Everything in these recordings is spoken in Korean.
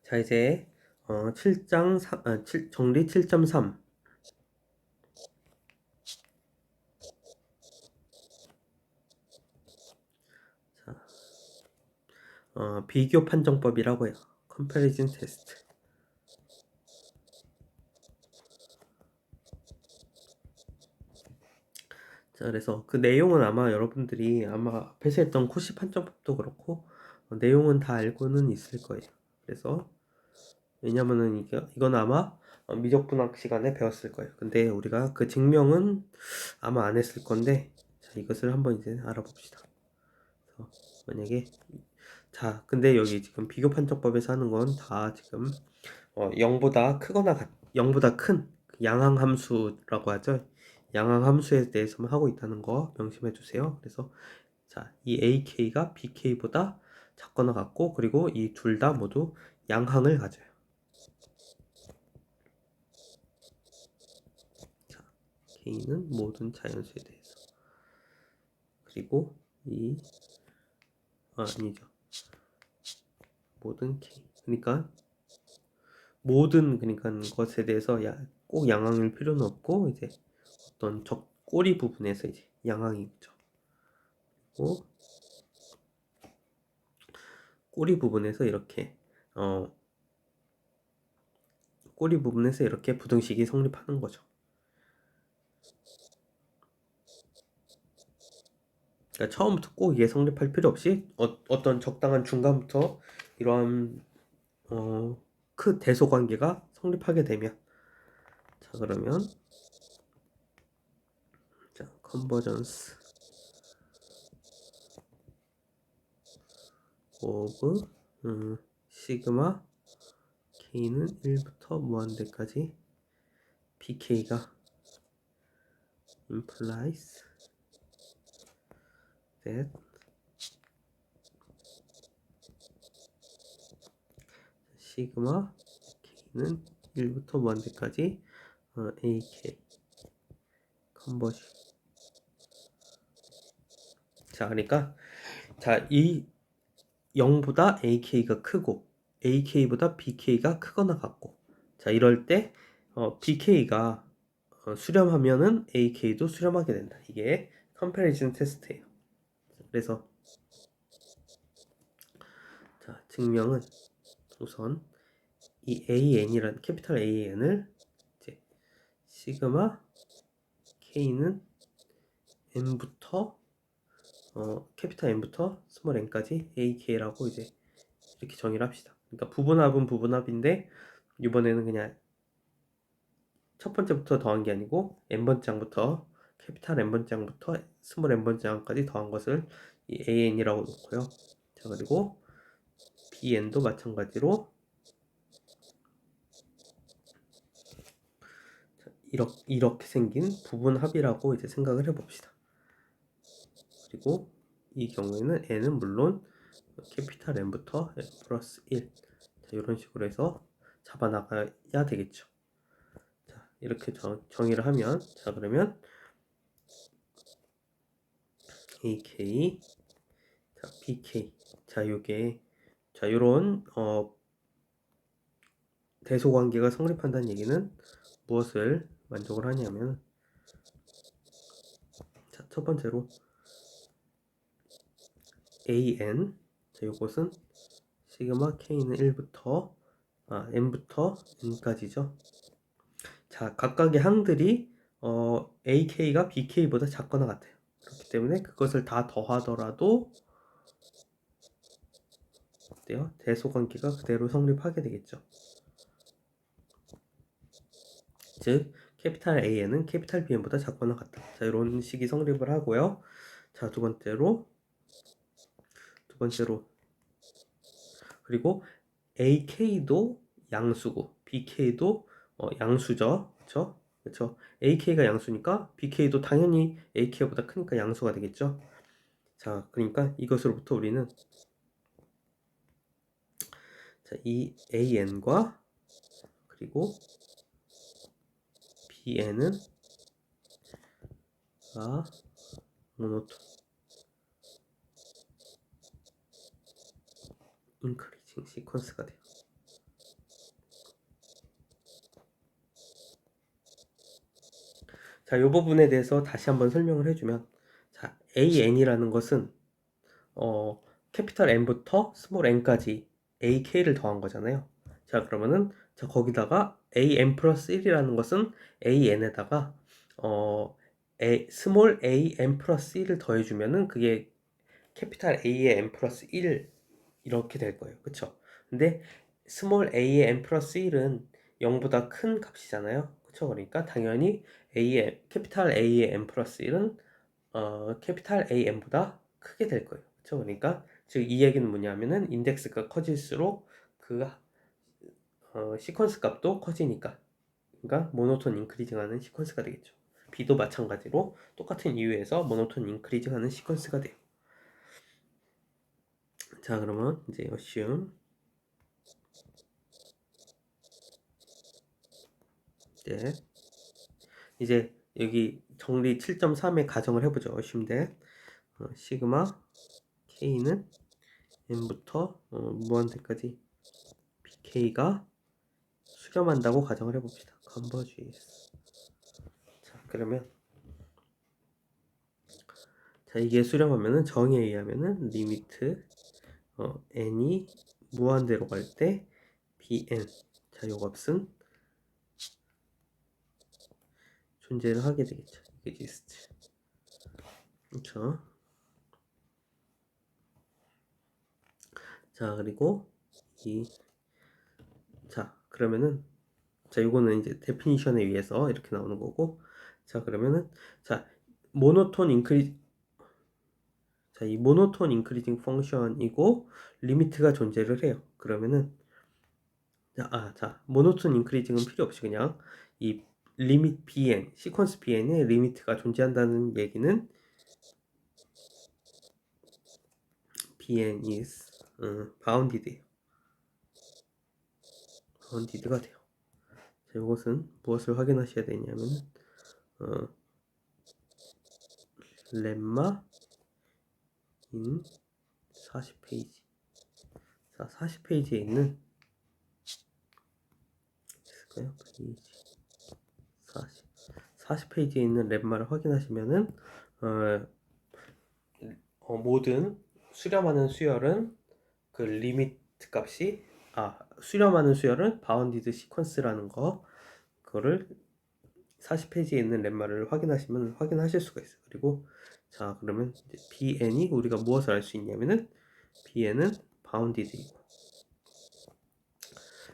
자, 이제 7장 정리 7.3. 자, 비교 판정법이라고 해요. Comparison Test. 자, 그래서 그 내용은 아마 여러분들이 앞에서 했던 코시 판정법도 그렇고 내용은 다 알고는 있을 거예요. 그래서 왜냐면은 이건 아마 미적분학 시간에 배웠을 거예요. 근데 우리가 그 증명은 아마 안 했을 건데, 자, 이것을 한번 이제 알아봅시다. 그래서 만약에 근데 여기 지금 비교 판정법에서 하는 건 다 지금 0보다 크거나 0보다 큰 양항함수라고 하죠. 양항함수에 대해서만 하고 있다는 거 명심해 주세요. 그래서 자, 이 AK가 BK보다 작거나 같고, 그리고 이 둘 다 모두 양항을 가져요. 자, K는 모든 자연수에 대해서. 그리고 아니죠. 모든 K. 그러니까 것에 대해서 꼭 양항일 필요는 없고, 이제 어떤 꼬리 부분에서 이제 양항이 있죠. 그리고 꼬리 부분에서 이렇게 부등식이 성립하는 거죠. 그러니까 처음부터 꼭 이게 성립할 필요 없이 어떤 적당한 중간부터 이러한 대소관계가 성립하게 되면, 자, 그러면 자, 컨버전스 오브 시그마 K는 1부터 무한대까지 BK가 implies that 시그마 K는 1부터 무한대까지 AK 컨버전. 자, 그러니까 이 0보다 AK가 크고 AK보다 BK가 크거나 같고, 자, 이럴 때 BK가 수렴하면은 AK도 수렴하게 된다. 이게 컴패리즌 테스트예요. 그래서 자, 증명은 우선 이 AN이라는 캐피탈 AN을 이제 시그마 K는 N부터 캐피탈 N부터 스몰 n까지 AK라고 이제 이렇게 정의를 합시다. 그러니까 부분합은 부분합인데 이번에는 그냥 첫 번째부터 더한 게 아니고 n번째 항부터 캐피탈 n번째 항부터 스몰 n번째 항까지 더한 것을 이 AN이라고 놓고요. 자, 그리고 BN도 마찬가지로 이렇게 생긴 부분합이라고 이제 생각을 해봅시다. 그리고 이 경우에는 n은 물론 캐피탈 N부터 N 플러스 1, 자, 이런 식으로 해서 잡아나가야 되겠죠. 자, 이렇게 정의를 하면, 자, 그러면 AK, 자, BK, 자, 요런 대소관계가 성립한다는 얘기는 무엇을 만족을 하냐면, 자, 첫 번째로 AN, 자, 요것은 시그마 K는 1부터 N부터 N까지죠. 자, 각각의 항들이 AK가 BK보다 작거나 같아요. 그렇기 때문에 그것을 다 더하더라도 어때요? 대소관계가 그대로 성립하게 되겠죠. 즉 캐피탈 AN은 캐피탈 BN보다 작거나 같다. 자, 이런 식이 성립을 하고요. 자, 두 번째로 그리고 AK도 양수고 BK도 양수죠. 그렇죠? AK가 양수니까 BK도 당연히 AK보다 크니까 양수가 되겠죠. 자, 그러니까 이것으로부터 우리는 자, 이 AN과 그리고 BN은 모노톤 인크리징 시퀀스가 돼요. 자, 이 부분에 대해서 다시 한번 설명을 해주면, 자, AN이라는 것은 캐피탈 N부터 스몰 n까지 AK를 더한 거잖아요. 자, 그러면은 자, 거기다가 AN 플러스 1이라는 것은 AN에다가 스몰 AN 플러스 1을 더해주면은 그게 캐피탈 A의 N 플러스 1 이렇게 될 거예요. 그쵸? 근데 스몰 a의 n 플러스 1은 0보다 큰 값이잖아요. 그쵸? 그러니까 당연히 캐피탈 A의 n 플러스 1은 캐피탈 AN보다 크게 될 거예요. 그쵸? 그러니까 즉 이 얘기는 뭐냐면은 인덱스가 커질수록 그 시퀀스 값도 커지니까, 그러니까 모노톤 인크리징하는 시퀀스가 되겠죠. B도 마찬가지로 똑같은 이유에서 모노톤 인크리징하는 시퀀스가 돼요. 자, 그러면 이제 assume 이제 여기 정리 7.3에 가정을 해보죠. assume that 시그마 k는 n부터 무한대까지 bk가 수렴한다고 가정을 해봅시다. converges. 자, 그러면 자, 이게 수렴하면은 정의에 의하면은 리미트 n이 무한대로 갈 때 bn, 자, 요 값은 존재를 하게 되겠죠. exist. 그렇죠. 자, 그리고 자, 그러면은 자, 요거는 이제 데피니션에 의해서 이렇게 나오는 거고, 자, 그러면은 자, 모노톤 인크리 자, 이 모노톤 인크리징 펑션이고 리미트가 존재를 해요. 그러면은 자, 모노톤 인크리징은 필요 없이 그냥 이 리밋 bn, 시퀀스 bn에 리미트가 존재한다는 얘기는 bn is bounded예요. bounded가 돼요. 자, 이것은 무엇을 확인하셔야 되냐면 렘마 인 40페이지. 자, 40페이지에 있는 있을까요? 페이지 40페이지에 있는 렘마를 확인하시면은 모든 수렴하는 수열은 그 리미트 값이 수렴하는 수열은 바운디드 시퀀스라는 거, 그거를 40페이지에 있는 렘마를 확인하시면 확인하실 수가 있어요. 그리고 자, 그러면 이제 bn이 우리가 무엇을 알 수 있냐면은 bn은 바운디드이고,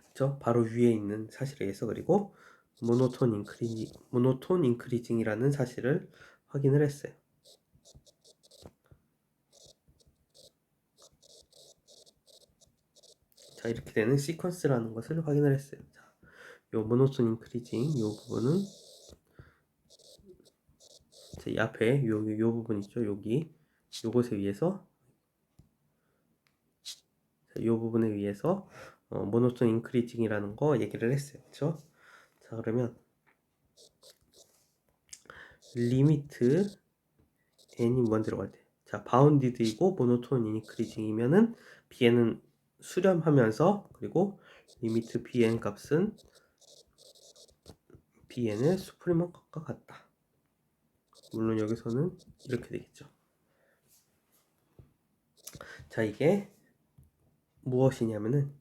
그죠? 바로 위에 있는 사실에 의해서, 그리고 모노톤 인크리징이라는 사실을 확인을 했어요. 자, 이렇게 되는 시퀀스라는 것을 확인을 했어요. 자, 요 모노톤 인크리징 요 부분은 이 앞에 요 부분 있죠? 여기 요것에 의해서, 요 부분에 의해서 모노톤 인크리징이라는 거 얘기를 했어요. 그렇죠? 자, 그러면 리미트 n이 무한대로 갈 때, 자, 바운디드이고 모노톤 인크리징이면은 bn은 수렴하면서, 그리고 리미트 bn 값은 bn의 수프리먼 값과 같다. 물론 여기서는 이렇게 되겠죠. 자, 이게 무엇이냐면은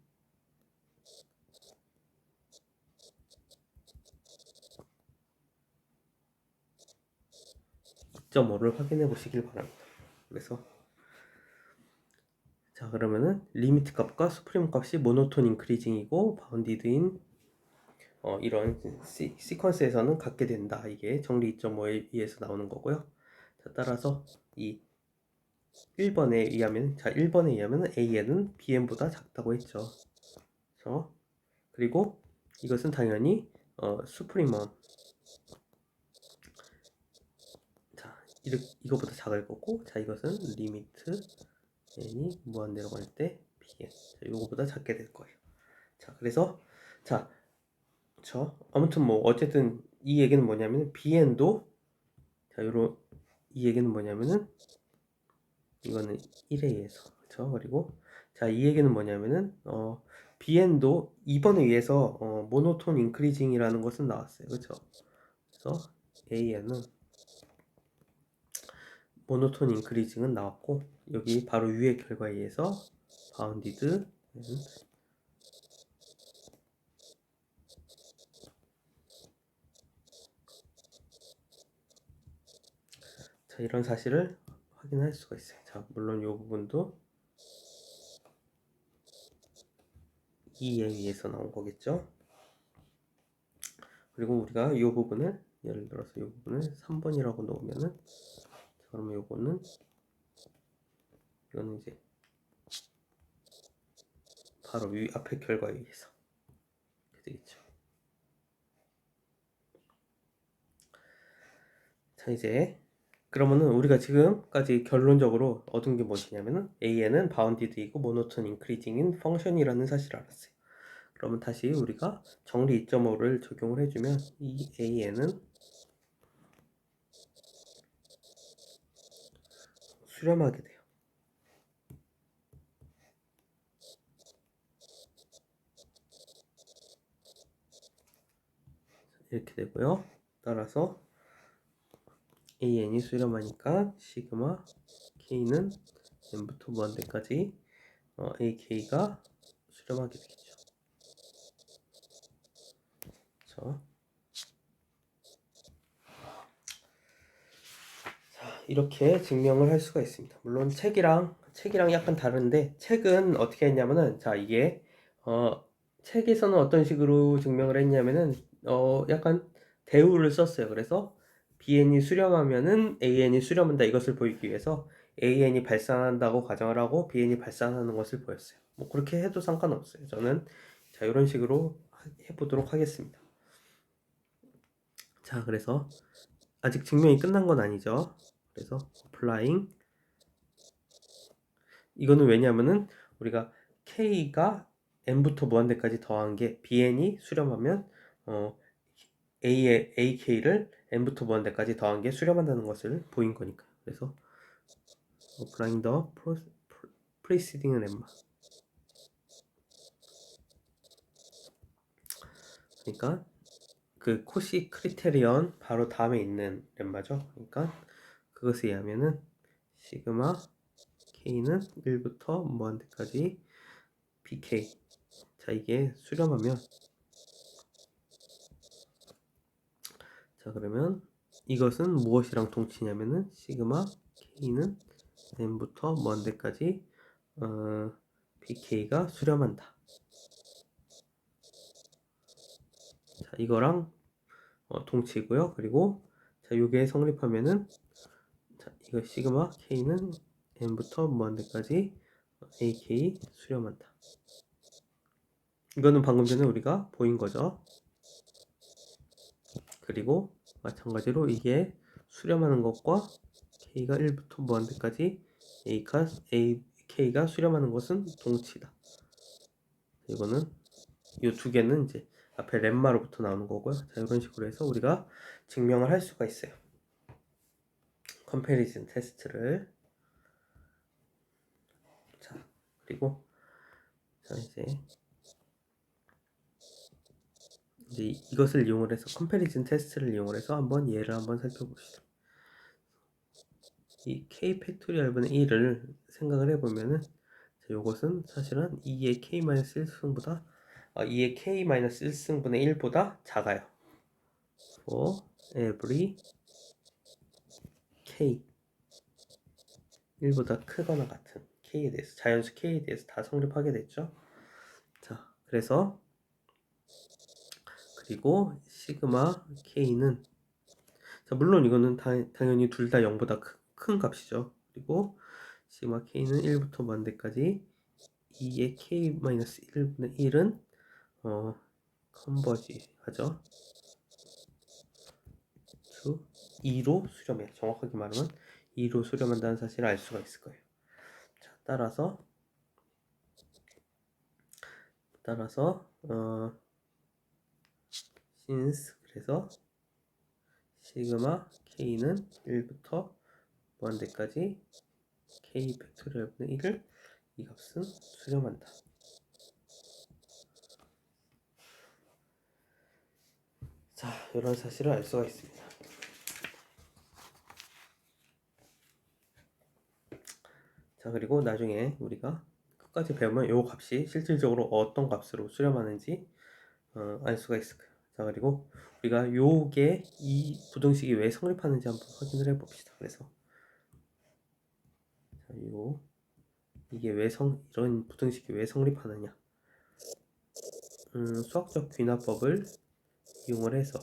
2.5를 확인해 보시길 바랍니다. 그래서 자, 그러면은 리미트 값과 수프림 값이 모노톤 인크리징이고 바운디드인 이런 시퀀스에서는 갖게 된다. 이게 정리 2.5에 의해서 나오는 거고요. 자, 따라서 이 1번에 의하면, 자, 1번에 의하면 AN은 BN보다 작다고 했죠. 그렇죠? 그리고 이것은 당연히 수프리먼, 자, 이거보다 작을 거고, 자, 이것은 리미트 n이 무한대로 갈 때 bn, 자, 이거보다 작게 될 거예요. 자, 그래서 자, 아무튼 뭐 어쨌든 이 얘기는 뭐냐면 bn도, 자, 이 얘기는 뭐냐면은 이거는 1에 의해서, 그렇죠? 그리고 자, 이 얘기는 뭐냐면은 bn도 2번에 의해서 모노톤 인크리징이라는 것은 나왔어요. 그렇죠? 그래서 AN은 모노톤 인크리징은 나왔고, 여기 바로 위의 결과에 의해서 바운디드 자, 이런 사실을 확인할 수가 있어요. 자, 물론 이 부분도 E에 의해서 나온 거겠죠. 그리고 우리가 이 부분을 예를 들어서 이 부분을 3번이라고 놓으면은, 그러면 이거는 이제 바로 위 앞의 결과에 의해서 되겠죠. 자, 이제 그러면은 우리가 지금까지 결론적으로 얻은 게 무엇이냐면은 AN은 바운디드이고 모노톤 인크리징인 펑션이라는 사실을 알았어요. 그러면 다시 우리가 정리 2.5를 적용을 해주면 이 AN은 수렴하게 돼요. 이렇게 되고요. 따라서 AN이 수렴하니까 시그마 K는 n부터 무한대까지 AK가 수렴하게 되겠죠. 그렇죠? 자, 이렇게 증명을 할 수가 있습니다. 물론 책이랑 약간 다른데, 책은 어떻게 했냐면은, 자, 이게 책에서는 어떤 식으로 증명을 했냐면은 약간 대우를 썼어요. 그래서 BN이 수렴하면은 AN이 수렴한다, 이것을 보이기 위해서 AN이 발산한다고 가정을 하고 BN이 발산하는 것을 보였어요. 뭐 그렇게 해도 상관없어요. 저는 자, 이런 식으로 해보도록 하겠습니다. 자, 그래서 아직 증명이 끝난 건 아니죠. 그래서 applying, 이거는 왜냐하면은 우리가 K가 n부터 무한대까지 더한 게 BN이 수렴하면 AK를 n부터 무한대까지 더한 게 수렴한다는 것을 보인 거니까. 그래서 applying the preceding lemma, 그러니까 그 코시 크리테리언 바로 다음에 있는 렘마죠. 그러니까 그것에 의하면은 시그마 K는 1부터 무한대까지 BK, 자, 이게 수렴하면, 자, 그러면 이것은 무엇이랑 동치냐면은 시그마 K는 n부터 무한대까지 BK가 수렴한다. 자, 이거랑 동치고요. 그리고 자, 요게 성립하면은, 자, 이거 시그마 K는 n부터 무한대까지 AK 수렴한다. 이거는 방금 전에 우리가 보인 거죠. 그리고 마찬가지로 이게 수렴하는 것과 K가 1부터 무한대까지 K가 수렴하는 것은 동치다. 이거는 이 두 개는 이제 앞에 렘마로부터 나오는 거고요. 자, 이런 식으로 해서 우리가 증명을 할 수가 있어요. 컴패리즌 테스트를. 자, 그리고 자, 이제 이것을 이용을 해서 컴패리즌 테스트를 이용을 해서 한번 예를 한번 살펴봅시다. 이 k 팩토리얼분의 1을 생각을 해보면은, 자, 요것은 사실은 2의 k-1승보다 2의 k-1승분의 1보다 작아요. for every k, 1보다 크거나 같은 k에 대해서, 자연수 k에 대해서 다 성립하게 됐죠. 자, 그래서 그리고 시그마 k는, 자, 물론 이거는 당연히 둘 다 0보다 큰 값이죠. 그리고 시그마 k는 1부터 무한대까지 2의 k-1분의 1은 컨버지 하죠. 2로 수렴해요. 정확하게 말하면 2로 수렴한다는 사실을 알 수가 있을 거예요. 자, 따라서 since, 그래서 시그마 k는 1부터 무한대까지 k 팩토리얼분의 1을 이 값은 수렴한다. 자, 이런 사실을 알 수가 있습니다. 자, 그리고 나중에 우리가 끝까지 배우면 요 값이 실질적으로 어떤 값으로 수렴하는지 알 수가 있을 거예요. 자, 그리고 우리가 요게 이 부등식이 왜 성립하는지 한번 확인을 해 봅시다. 그래서 자, 이게 이런 부등식이 왜 성립하느냐? 수학적 귀납법을 이용을 해서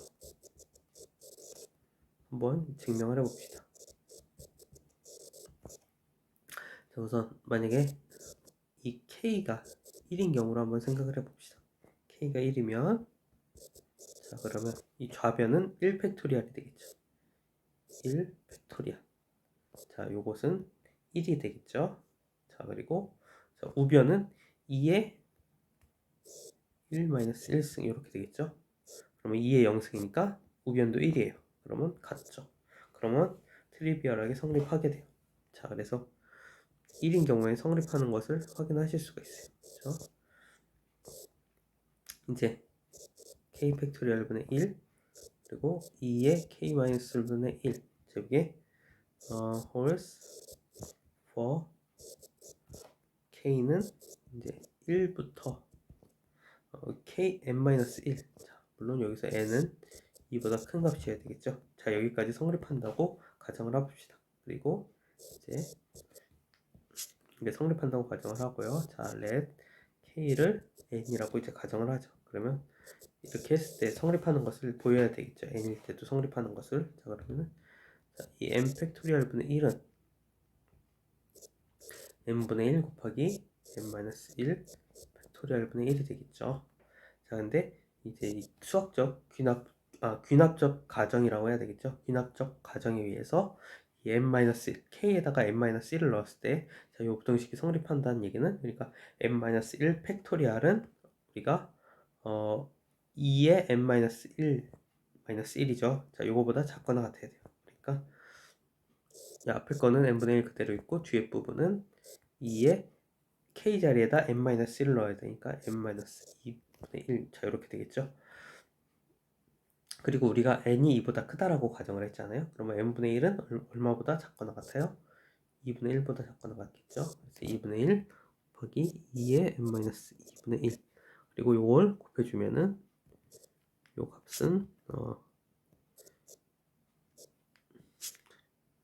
한번 증명을 해 봅시다. 자, 우선 만약에 이 k가 1인 경우로 한번 생각을 해 봅시다. k가 1이면 자, 그러면 이 좌변은 1팩토리얼이 되겠죠. 1팩토리얼. 자, 요것은 1이 되겠죠. 자, 그리고 자, 우변은 2의 1-1승 이렇게 되겠죠. 그러면 2의 0승이니까 우변도 1이에요. 그러면 같죠. 그러면 트리비얼하게 성립하게 돼요. 자, 그래서 1인 경우에 성립하는 것을 확인하실 수가 있어요. 그렇죠? 이제 k 팩토리얼 분의 1 그리고 2의 k-1분의 1 자, 이게 wholes for k는 이제 1부터 kn-1 자, 물론 여기서 n은 2보다 큰 값이어야 되겠죠. 자, 여기까지 성립한다고 가정을 해봅시다. 그리고 이제 이게 성립한다고 가정을 하고요. 자, let k를 n이라고 이제 가정을 하죠. 그러면 이렇게 했을 때 성립하는 것을 보여야 되겠죠. n일 때도 성립하는 것을. 자, 그러면 이 n 팩토리얼 분의 1은 n분의 1 곱하기 n-1 팩토리얼 분의 1이 되겠죠. 자, 근데 이제 이 수학적 귀납적 가정이라고 해야 되겠죠. 귀납적 가정에 의해서 이 n-1, k에다가 n-1을 넣었을 때, 자, 이 부등식이 성립한다는 얘기는, 그러니까 n-1 팩토리얼은 우리가 2의 n-1 1이죠. 자, 요거보다 작거나 같아야 돼요. 그러니까 이 앞에 거는 n분의 1 그대로 있고 뒤에 부분은 2의 k 자리에다 n-1을 넣어야 되니까 n-2분의 1. 자, 이렇게 되겠죠. 그리고 우리가 n이 2보다 크다라고 가정을 했잖아요. 그러면 n분의 1은 얼마보다 작거나 같아요? 2분의 1보다 작거나 같겠죠. 그래서 2분의 1 곱하기 2의 n-2분의 1 그리고 요걸 곱해주면은 요 값은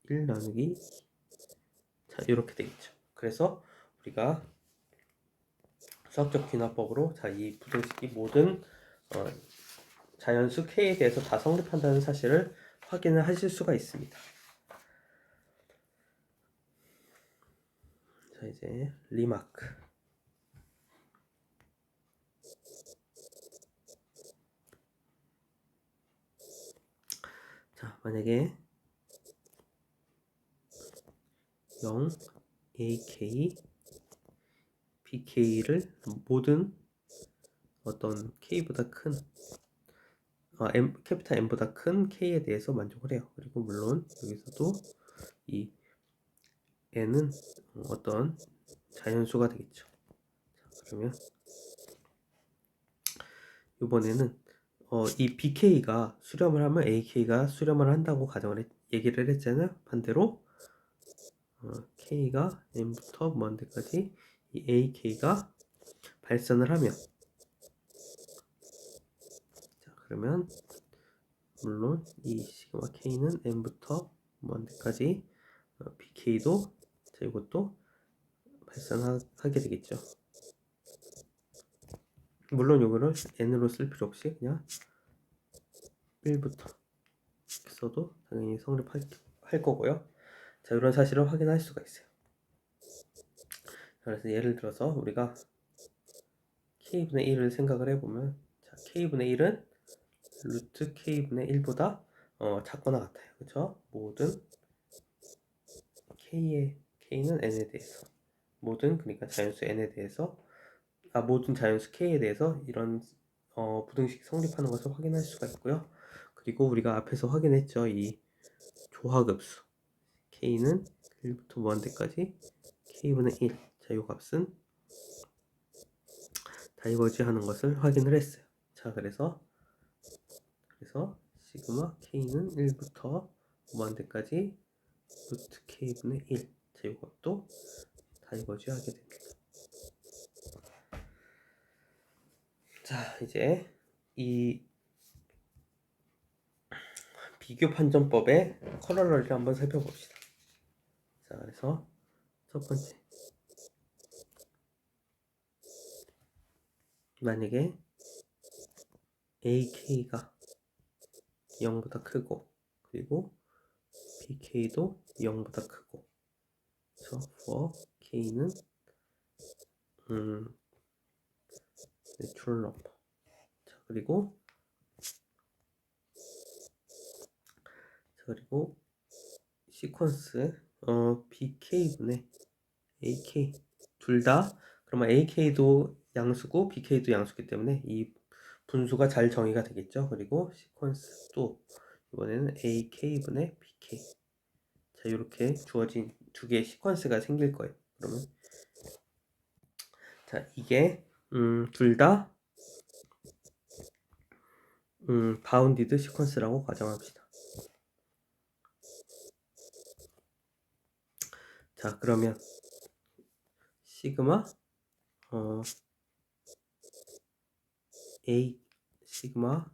1 나누기 자, 이렇게 되겠죠. 그래서 우리가 수학적 귀납법으로 자, 이 부등식이 모든 자연수 k에 대해서 다 성립한다는 사실을 확인을 하실 수가 있습니다. 자, 이제 리마크. 자, 만약에 0, AK, BK를 모든 어떤 K보다 큰 캐피탈 M보다 큰 K에 대해서 만족을 해요. 그리고 물론 여기서도 이 N은 어떤 자연수가 되겠죠. 자, 그러면 이번에는 이 BK가 수렴을 하면 AK가 수렴을 한다고 얘기를 했잖아요. 반대로 K가 N부터 먼 데까지 이 AK가 발산을 하면 자, 그러면 물론 이 시그마 K는 N부터 먼 데까지 BK도 자, 이것도 발산하게 되겠죠. 물론 이거를 N으로 쓸 필요 없이 그냥 1부터 써도 당연히 성립할 거고요. 자, 이런 사실을 확인할 수가 있어요. 그래서 예를 들어서 우리가 K분의 1을 생각을 해보면 자, K분의 1은 루트 K분의 1보다 작거나 같아요. 그렇죠? 모든 K는 N에 대해서 모든 그러니까 자연수 N에 대해서 모든 자연수 K에 대해서 이런 부등식 성립하는 것을 확인할 수가 있고요. 그리고 우리가 앞에서 확인했죠. 이 조화급수 K는 1부터 무한대까지 K분의 1 자, 이 값은 다이버지 하는 것을 확인을 했어요. 자, 그래서 시그마 K는 1부터 무한대까지 루트 K분의 1 자, 이것도 다이버지 하게 됩니다. 자, 이제 이 비교 판정법의 커럴러리를 한번 살펴봅시다. 자, 그래서 첫 번째, 만약에 AK가 0보다 크고 그리고 BK도 0보다 크고, 그래서 for K는 내추럴 넘버. 자, 그리고 시퀀스 BK분의 AK 둘 다, 그러면 AK도 양수고 BK도 양수기 때문에 이 분수가 잘 정의가 되겠죠. 그리고 시퀀스 또 이번에는 AK분의 BK. 자, 이렇게 주어진 두 개의 시퀀스가 생길 거예요. 그러면 자, 이게 둘 다 바운디드 시퀀스라고 가정합시다. 자, 그러면 시그마 A 시그마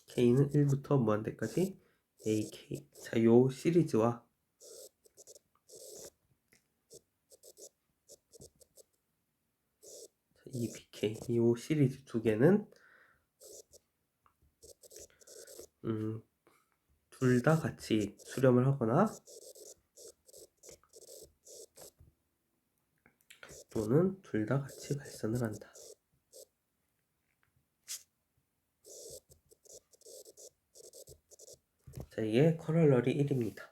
K는 1부터 무한대까지 AK. 자, 요 시리즈와 이 BK, 요 시리즈 두 개는 둘 다 같이 수렴을 하거나 또는 둘 다 같이 발산을 한다. 자, 이게 커럴러리 1입니다.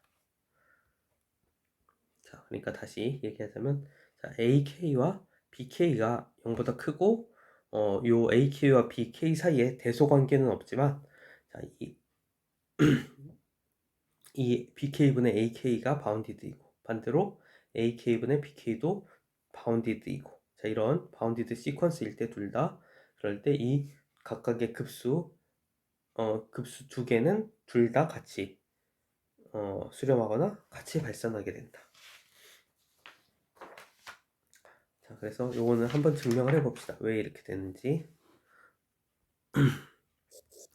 자, 그러니까 다시 얘기하자면, 자, AK와 BK가 0보다 크고 요 AK와 BK 사이에 대소 관계는 없지만, 자, 이 BK분의 AK가 바운디드이고, 반대로 AK분의 BK도 바운디드이고, 자, 이런 바운디드 시퀀스일 때 둘 다, 그럴 때 이 각각의 급수 두 개는 둘 다 같이 수렴하거나 같이 발산하게 된다. 자, 그래서 요거는 한번 증명을 해봅시다. 왜 이렇게 되는지.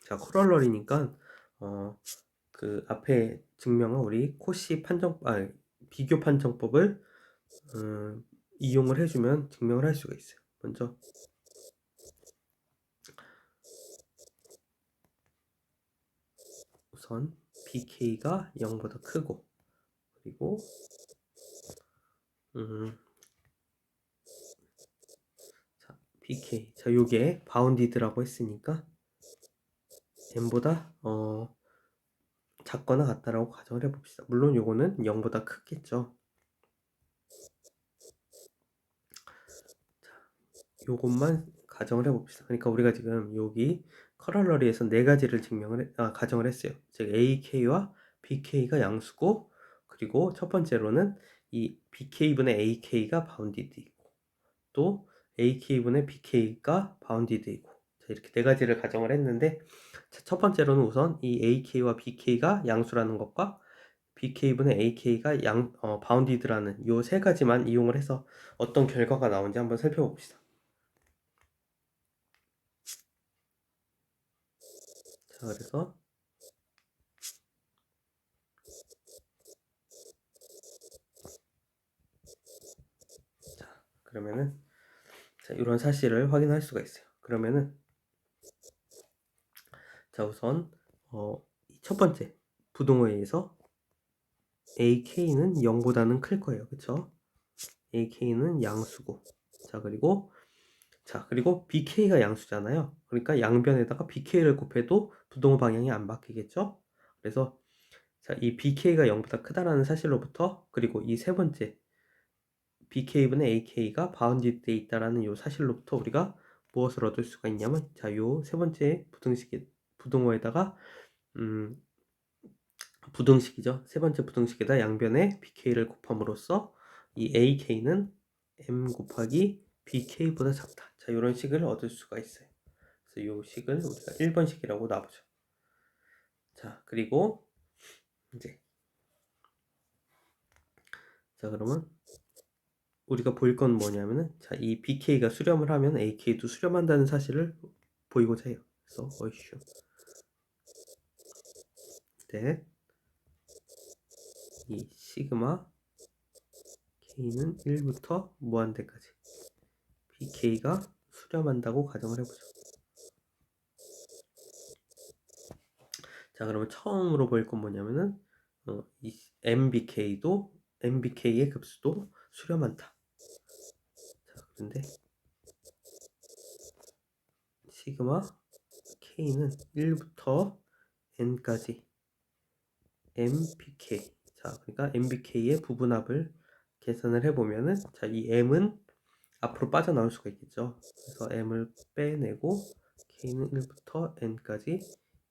자, 코럴러리니까 그 앞에 증명은 우리 코시 비교 판정법을 이용을 해주면 증명을 할 수가 있어요. 먼저 우선 BK가 0보다 크고, 그리고 자, BK, 자, 요게 바운디드라고 했으니까 n보다 작거나 같다라고 가정을 해봅시다. 물론 요거는 0보다 크겠죠. 자, 요것만 가정을 해봅시다. 그러니까 우리가 지금 여기 커럴러리에서 네 가지를 가정을 했어요. 즉 AK와 BK가 양수고, 그리고 첫 번째로는 이 BK분의 AK가 바운디드이고, 또 AK분의 BK가 바운디드이고, 자, 이렇게 네 가지를 가정을 했는데, 자, 첫 번째로는 우선 이 AK와 BK가 양수라는 것과 BK분의 AK가 바운디드라는 요 세 가지만 이용을 해서 어떤 결과가 나오는지 한번 살펴봅시다. 자, 그래서 자, 그러면은 자, 이런 사실을 확인할 수가 있어요. 그러면은 자, 우선 첫 번째 부동호에 의해서 AK는 0보다는 클 거예요. 그쵸? AK는 양수고, 그리고 BK가 양수잖아요. 그러니까 양변에다가 BK를 곱해도 부동호 방향이 안 바뀌겠죠? 그래서 자, 이 BK가 0보다 크다라는 사실로부터, 그리고 이 세 번째 BK분의 AK가 바운디드에 있다라는 요 사실로부터 우리가 무엇을 얻을 수가 있냐면, 자, 요 세 번째 부동호에다가 부등식이죠. 세 번째 부등식에다 양변에 BK를 곱함으로써 이 AK는 M 곱하기 BK보다 작다. 자, 이런 식을 얻을 수가 있어요. 그래서 이 식을 우리가 1번식이라고 놔보죠. 자, 그리고 이제 자, 그러면 우리가 보일 건 뭐냐면은, 자, 이 BK가 수렴을 하면 AK도 수렴한다는 사실을 보이고자 해요. 그래서 어이슈 네, 이 시그마 K는 1부터 무한대까지 BK가 수렴한다고 가정을 해보죠. 자, 그러면 처음으로 보일 건 뭐냐면은 이 MBK의 급수도 수렴한다. 자, 그런데 시그마 K는 1부터 N까지 MBK. 자, 그러니까 MBK의 부분합을 계산을 해보면은, 자, 이 M은 앞으로 빠져나올 수가 있겠죠. 그래서 M을 빼내고 K는 1부터 N까지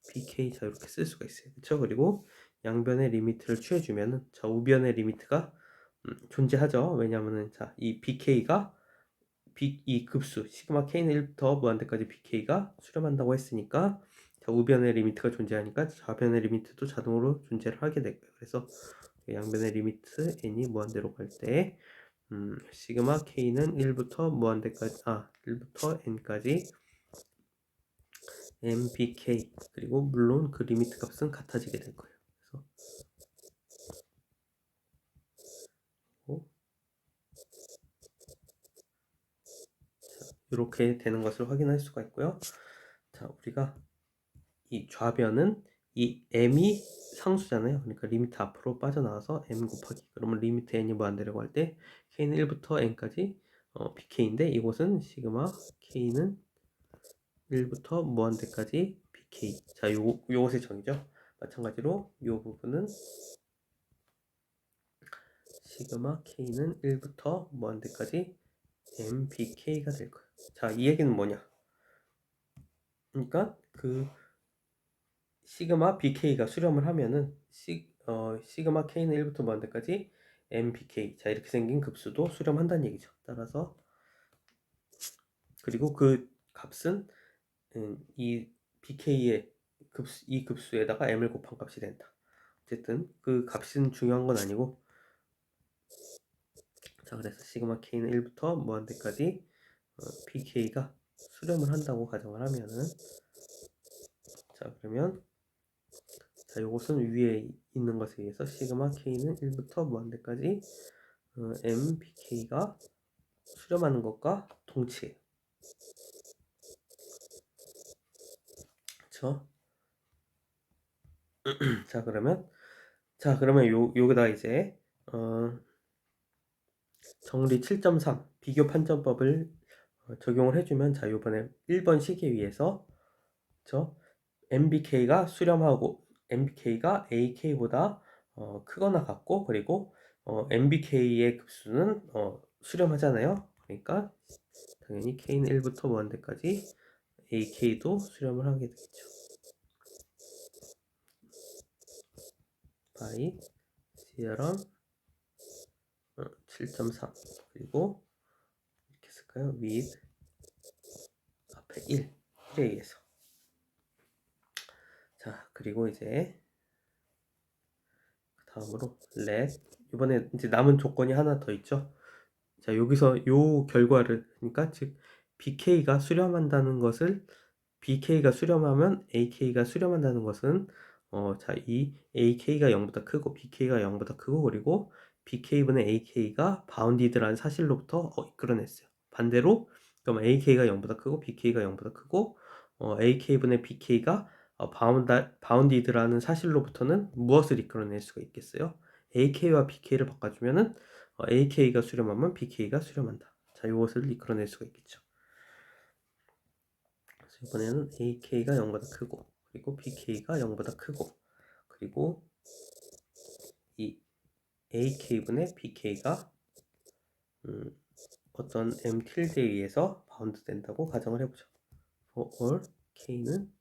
BK, 자, 이렇게 쓸 수가 있어요. 그렇죠? 그리고 양변의 리미트를 취해주면은, 자, 우변의 리미트가 존재하죠. 왜냐면은, 자, 이 BK가 이 급수 시그마 K는 1부터 무한대까지 BK가 수렴한다고 했으니까, 자, 우변의 리미트가 존재하니까 좌변의 리미트도 자동으로 존재를 하게 될 거예요. 그래서 양변의 리미트 n이 무한대로 갈 때 시그마 K는 1부터 무한대까지 1부터 n까지 MBK, 그리고 물론 그 리미트 값은 같아지게 될 거예요. 그래서 이렇게 되는 것을 확인할 수가 있고요. 자, 우리가 이 좌변은 이 m이 상수잖아요. 그러니까 리미트 앞으로 빠져나와서 m 곱하기, 그러면 리미트 n이 무한대라고 할 때 k는 1부터 n까지 bk인데, 이곳은 시그마 k는 1부터 무한대까지 bk. 자, 요것의 정의죠. 마찬가지로 요 부분은 시그마 k는 1부터 무한대까지 mbk가 될 거예요. 자, 이 얘기는 뭐냐? 그러니까 그 시그마 bk가 수렴을 하면은 시그마 k는 1부터 무한대까지 mbk, 자, 이렇게 생긴 급수도 수렴한다는 얘기죠. 따라서 그리고 그 값은 이 bk의 이 급수에다가 m을 곱한 값이 된다. 어쨌든 그 값은 중요한 건 아니고, 자, 그래서 시그마 k는 1부터 무한대까지 bk가 수렴을 한다고 가정을 하면은, 자, 그러면 자, 이것은 위에 있는 것에 의해서 시그마 k는 1부터 무한대까지 mbk가 수렴하는 것과 동치예요. 그쵸? 자, 그러면 여기다 이제 정리 7.3 비교 판정법을 적용을 해주면, 자, 요번에 1번 시계 위에서 MBK가 수렴하고 MBK가 AK보다 크거나 같고, 그리고 MBK의 급수는 수렴하잖아요. 그러니까 당연히 K는 1부터 무한대까지 AK도 수렴을 하게 되겠죠. by theorem 7.3, 그리고 이렇게 쓸까요? with 앞에 1에 의해서. 자, 그리고 이제 다음으로 let, 이번에 이제 남은 조건이 하나 더 있죠. 자, 여기서 요 결과를, 그러니까 즉 BK가 수렴한다는 것을, BK가 수렴하면 AK가 수렴한다는 것은 자, 이 AK가 0보다 크고 BK가 0보다 크고, 그리고 BK분의 AK가 바운디드라는 사실로부터 이끌어냈어요. 반대로 그럼 AK가 0보다 크고 BK가 0보다 크고 AK분의 BK가 바운디드라는 사실로부터는 무엇을 이끌어낼 수가 있겠어요? AK와 BK를 바꿔주면은 AK가 수렴하면 BK가 수렴한다. 자, 이것을 이끌어낼 수가 있겠죠. 그래서 이번에는 AK가 0보다 크고, 그리고 BK가 0보다 크고, 그리고 이 AK분의 BK가 어떤 M tilde에 의해서 바운드 된다고 가정을 해보죠. for all K는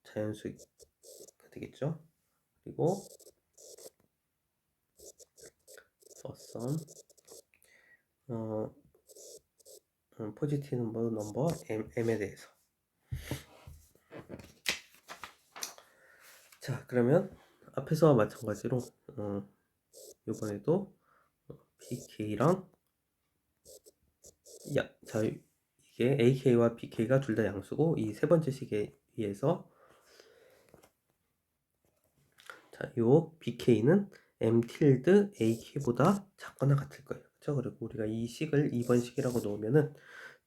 자연수가 되겠죠. 그리고 for some 포지티브 넘버 M에 대해서. 자, 그러면 앞에서와 마찬가지로 이번에도 BK랑 자 이게 AK와 BK가 둘 다 양수고 이 세 번째 식에 의해서 자, 요 BK는 M tilde AK보다 작거나 같을 거예요. 그렇죠? 그리고 우리가 이 식을 2번 식이라고 놓으면은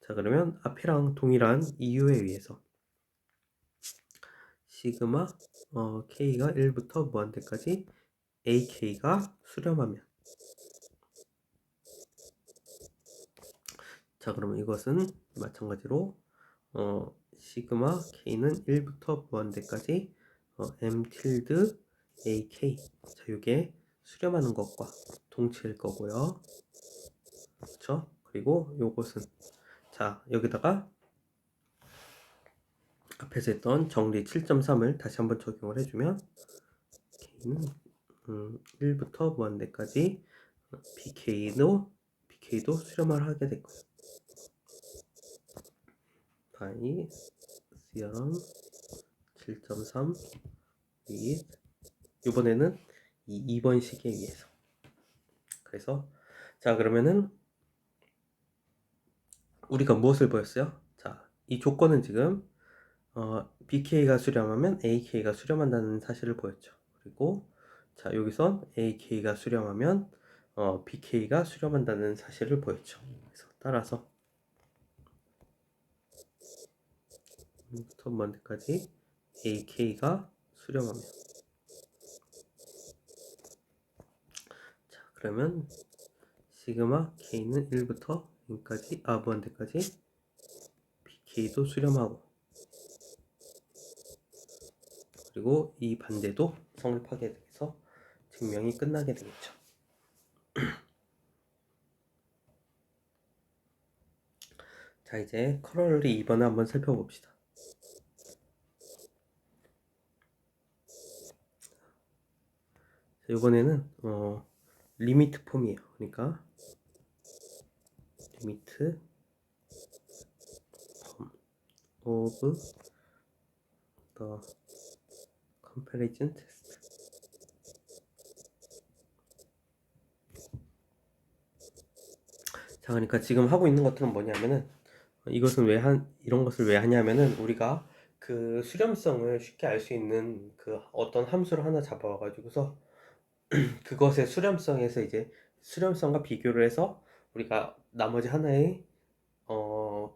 자, 그러면 앞이랑 동일한 이유에 의해서 시그마 K가 1부터 무한대까지 AK가 수렴하면 자, 그러면 이것은 마찬가지로 시그마 K는 1부터 무한대까지 M tilde AK 자, 요게 수렴하는 것과 동치일 거고요. 그렇죠? 그리고 요것은 자, 여기다가 앞에서 했던 정리 7.3을 다시 한번 적용을 해주면 K는 1부터 무한대까지 BK도 수렴을 하게 될 거예요. 바이 theorem 7.3 with 이번에는 이 2번 식에 의해서 그래서 자 그러면은 우리가 무엇을 보였어요? 자, 이 조건은 지금 BK가 수렴하면 AK가 수렴한다는 사실을 보였죠. 그리고 자 여기선 AK가 수렴하면 BK가 수렴한다는 사실을 보였죠. 그래서 따라서 1부터 먼데까지 AK가 수렴하면 자 그러면 시그마 K는 1부터 여기까지 무한대까지 BK도 수렴하고 그리고 이 반대도 성립하게 돼서 증명이 끝나게 되겠죠. 자 이제 커러리 2번을 한번 살펴봅시다. 자, 이번에는 리미트 폼이에요. 그러니까 리미트 폼 of the comparison test. 자, 그러니까 지금 하고 있는 것들은 뭐냐면은 이것은 이런 것을 왜 하냐면은 우리가 그 수렴성을 쉽게 알 수 있는 그 어떤 함수를 하나 잡아와가지고서 그것의 수렴성에서 이제 수렴성과 비교를 해서 우리가 나머지 하나의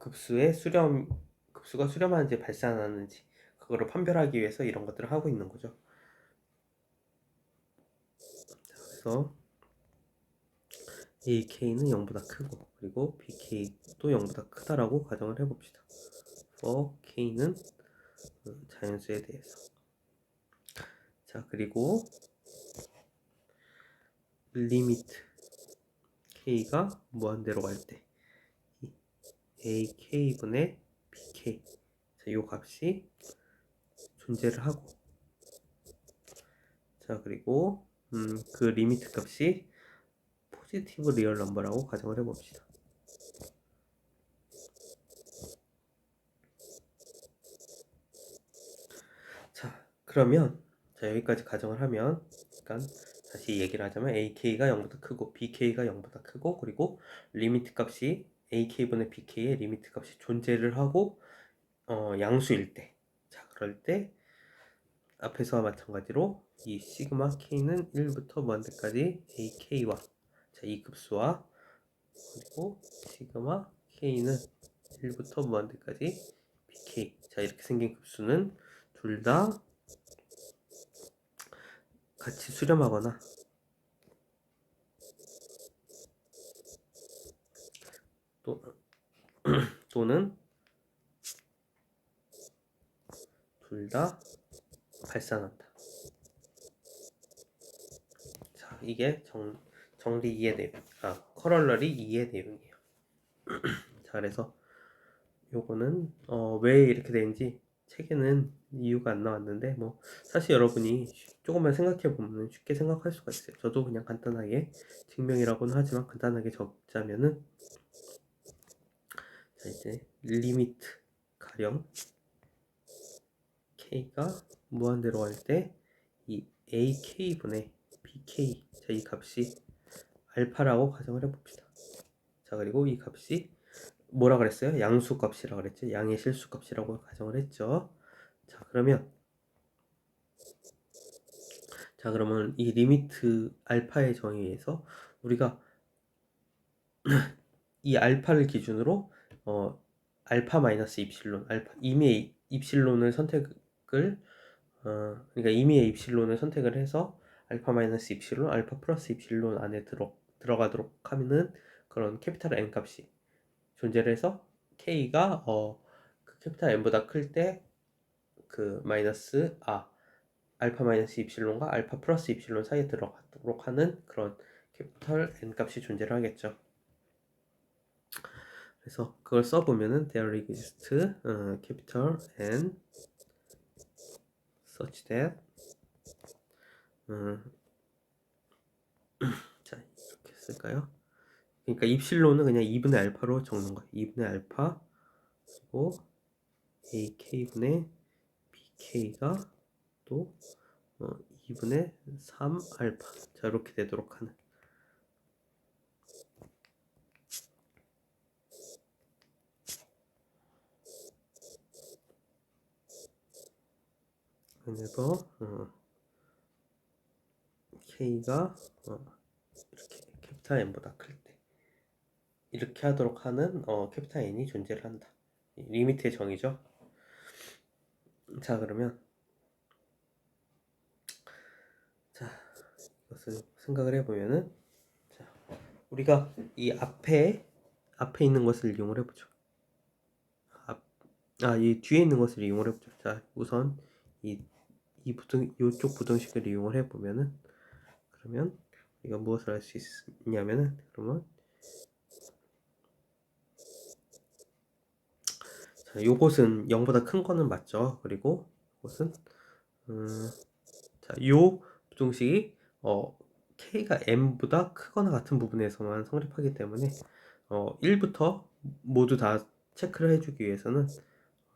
급수가 수렴하는지 발산하는지 그거를 판별하기 위해서 이런 것들을 하고 있는 거죠. 그래서 AK는 0보다 크고 그리고 BK도 0보다 크다라고 가정을 해봅시다. for K는 자연수에 대해서 자 그리고 리미트 K가 무한대로 갈 때 AK분의 BK 자, 요 값이 존재를 하고 자 그리고 그 리미트 값이 포지티브 리얼 넘버라고 가정을 해봅시다. 자 그러면 자 여기까지 가정을 하면 그러니까 다시 얘기를 하자면 AK가 0보다 크고 BK가 0보다 크고 그리고 리미트 값이 AK분의 BK의 리미트 값이 존재를 하고 양수일 때 자 그럴 때 앞에서와 마찬가지로 이 시그마 K는 1부터 무한대까지 AK와 자, 이 급수와 그리고 시그마 K는 1부터 무한대까지 BK 자 이렇게 생긴 급수는 둘 다 같이 수렴하거나 또는 둘 다 발산한다. 자 이게 정리 2의 내용 커럴러리 2의 내용이에요. 자 그래서 요거는 왜 이렇게 되는지 책에는 이유가 안 나왔는데 뭐 사실 여러분이 조금만 생각해 보면 쉽게 생각할 수가 있어요. 저도 그냥 간단하게 증명이라고는 하지만 간단하게 적자면은 자 이제 리미트 가령 K가 무한대로 갈 때 이 AK분의 BK 자 이 값이 알파라고 가정을 해봅시다. 자, 그리고 이 값이 뭐라 그랬어요? 양수 값이라 그랬죠. 양의 실수 값이라고 가정을 했죠. 자, 그러면 이 리미트 알파의 정의에서 우리가 이 알파를 기준으로 알파 마이너스 입실론, 알파 임의의 입실론을 선택을 그러니까 임의의 입실론을 선택을 해서 알파 마이너스 입실론, 알파 플러스 입실론 안에 들어가도록 하면은 그런 캐피탈 N 값이 존재를 해서 K가 그 캐피탈 N보다 클 때 그 마이너스 알파 마이너스 입실론과 알파 플러스 입실론 사이에 들어가도록 하는 그런 캐피탈 N 값이 존재를 하겠죠. 그래서 그걸 써보면은 there exists capital N such that 자, 이렇게 쓸까요? 그러니까 입실론은 그냥 2분의 알파로 적는 거예요. 2분의 알파 그리고 ak분의 bk가 또 2분의 3 알파. 자, 이렇게 되도록 하는. 그래서 k가 이렇게 캐피탈 n보다 클 때 이렇게 하도록 하는 캐피탈 n이 존재를 한다. 리미트의 정의죠. 자, 그러면 자, 이것을 생각을 해보면은 자, 우리가 이 앞에 있는 것을 이용을 해보죠. 이 뒤에 있는 것을 이용을 해보죠. 자, 우선 이쪽 부등식을 이용을 해보면은 그러면 우리가 무엇을 할 수 있냐면은 그러면 자, 요것은 0보다 큰 거는 맞죠. 그리고 이것은 자, 요 부등식이 k가 m보다 크거나 같은 부분에서만 성립하기 때문에 1부터 모두 다 체크를 해주기 위해서는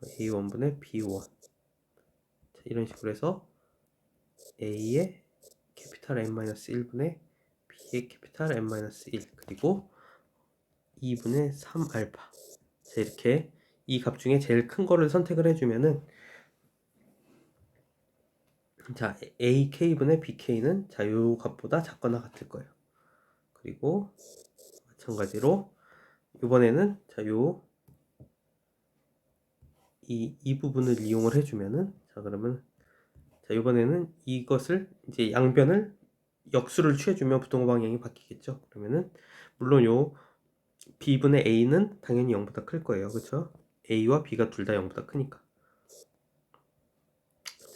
a1분의 b1 자, 이런 식으로 해서 a의 캐피탈 n-1분의 b의 캐피탈 n-1 그리고 2분의 3 알파 자, 이렇게 이 값 중에 제일 큰 거를 선택을 해주면은 자, ak분의 bk는 자, 요 값보다 작거나 같을 거예요. 그리고 마찬가지로 이번에는 자, 이 부분을 이용을 해주면은 자, 그러면 자, 이번에는 이것을 이제 양변을 역수를 취해주면 부동호 방향이 바뀌겠죠. 그러면은 물론 요 b분의 a는 당연히 0보다 클 거예요. 그렇죠? a와 b가 둘 다 0보다 크니까.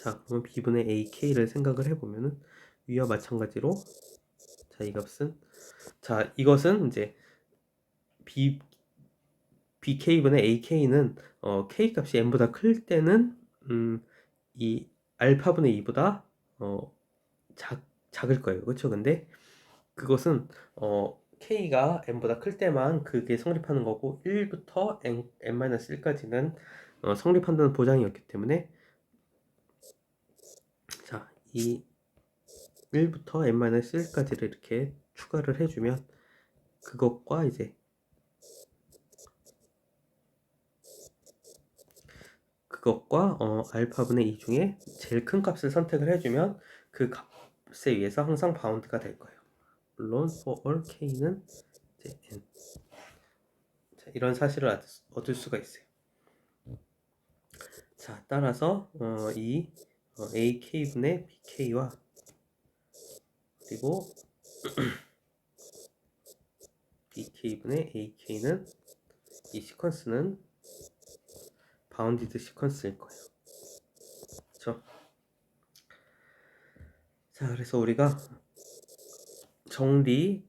자, 그러면 b분의 ak를 생각을 해보면은 위와 마찬가지로 자, 이 값은 자, 이것은 이제 bk분의 ak는 k 값이 n보다 클 때는 이 알파분의 2보다 작을 거예요. 그렇죠? 근데 그것은 k가 n보다 클 때만 그게 성립하는 거고 1부터 n-1까지는 성립한다는 보장이었기 때문에 자, 이 1부터 n-1까지를 이렇게 추가를 해주면 그것과 이제 그것과 알파분의 2 중에 제일 큰 값을 선택을 해주면 그 값에 의해서 항상 바운드가 될 거예요. 물론 for all k는 이제 n 자, 이런 사실을 얻을 수가 있어요. 자, 따라서 이 ak분의 bk와 그리고 bk분의 ak는 이 시퀀스는 바운디드 시퀀스일 거예요. 그렇죠? 자, 그래서 우리가 정리가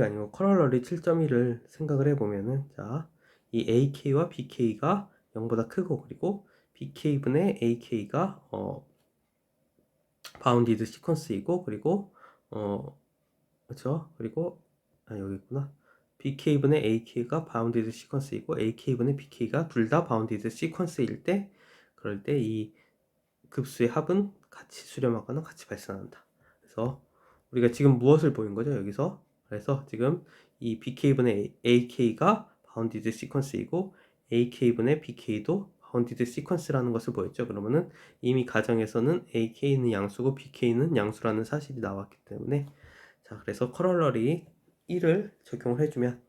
아니고 커럴러리 7.1을 생각을 해보면은 자, 이 ak와 bk가 0보다 크고 그리고 bk분의 ak가 바운디드 시퀀스이고 그리고 그렇죠? 그리고 여기 있구나. bk분의 ak가 바운디드 시퀀스이고 ak분의 bk가 둘 다 바운디드 시퀀스일 때 그럴 때 이 급수의 합은 같이 수렴하거나 같이 발생한다. 그래서 우리가 지금 무엇을 보인 거죠, 여기서? 그래서 지금 이 BK분의 AK가 바운디드 시퀀스이고 AK분의 BK도 바운디드 시퀀스라는 것을 보였죠. 그러면은 이미 가정에서는 AK는 양수고 BK는 양수라는 사실이 나왔기 때문에, 자, 그래서 커럴러리 1을 적용을 해주면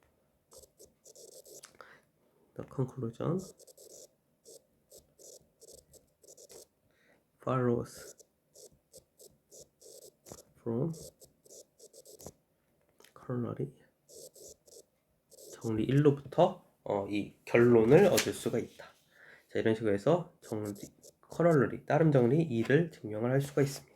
the conclusion follows from 커럴러리 정리 1로부터 이 결론을 얻을 수가 있다. 자, 이런 식으로 해서 커럴러리 따름 정리 2를 증명을 할 수가 있습니다.